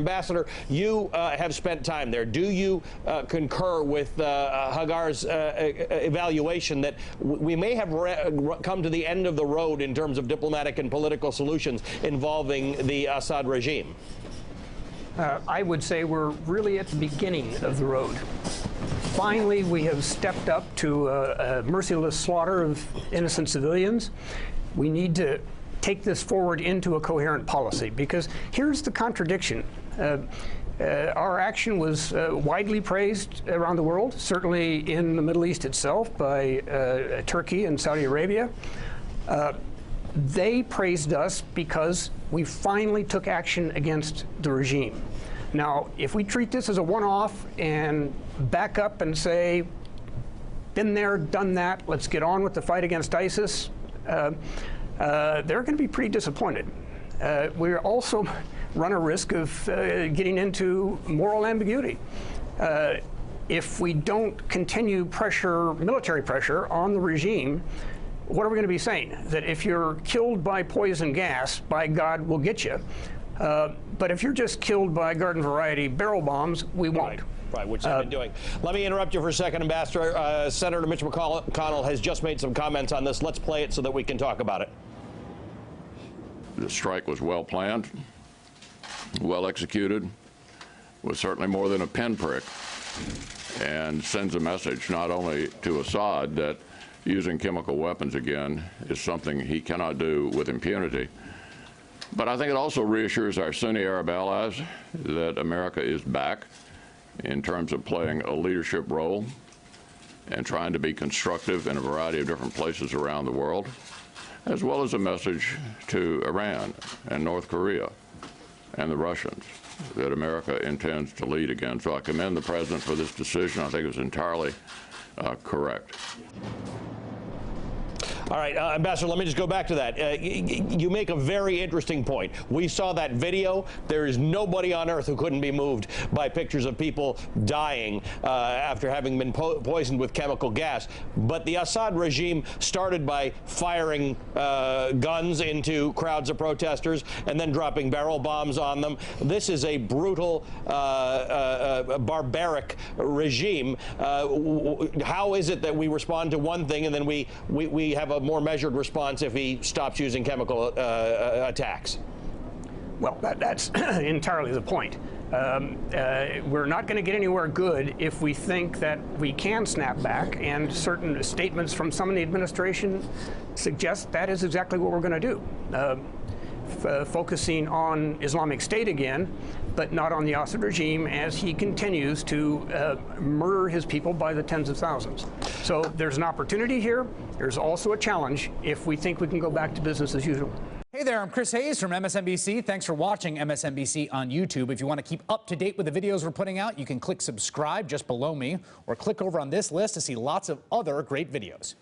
Ambassador, you have spent time there. Do you concur with Hagar's evaluation that we may have come to the end of the road in terms of diplomatic and political solutions involving the Assad regime? I would say we're really at the beginning of the road. Finally, we have stepped up to a merciless slaughter of innocent civilians. We need to take this forward into a coherent policy, because here's the contradiction. Our action was widely praised around the world, certainly in the Middle East itself by Turkey and Saudi Arabia. They praised us because we finally took action against the regime. Now, if we treat this as a one-off and back up and say, been there, done that, let's get on with the fight against ISIS, they're going to be pretty disappointed. We also run a risk of getting into moral ambiguity. If we don't continue military pressure on the regime, what are we going to be saying? That if you're killed by poison gas, by God, we'll get you. But if you're just killed by garden variety barrel bombs, we won't. Right, which they've been doing. Let me interrupt you for a second, Ambassador. Senator Mitch McConnell has just made some comments on this. Let's play it so that we can talk about it. The strike was well planned, well executed, was certainly more than a pinprick, and sends a message not only to Assad that using chemical weapons again is something he cannot do with impunity, but I think it also reassures our Sunni Arab allies that America is back in terms of playing a leadership role and trying to be constructive in a variety of different places around the world, as well as a message to Iran and North Korea and the Russians that America intends to lead again. So I commend the President for this decision. I think it was entirely correct. All right, Ambassador, let me just go back to that. You make a very interesting point. We saw that video. There is nobody on earth who couldn't be moved by pictures of people dying after having been poisoned with chemical gas. But the Assad regime started by firing guns into crowds of protesters and then dropping barrel bombs on them. This is a brutal, barbaric regime. How is it that we respond to one thing and then we have a more measured response if he stops using chemical attacks? Well, that's entirely the point. We're not going to get anywhere good if we think that we can snap back, and certain statements from some in the administration suggest that is exactly what we're going to do. Focusing on Islamic State again, but not on the Assad regime as he continues to murder his people by the tens of thousands. So there's an opportunity here. There's also a challenge if we think we can go back to business as usual. Hey there, I'm Chris Hayes from MSNBC. Thanks for watching MSNBC on YouTube. If you want to keep up to date with the videos we're putting out, you can click subscribe just below me, or click over on this list to see lots of other great videos.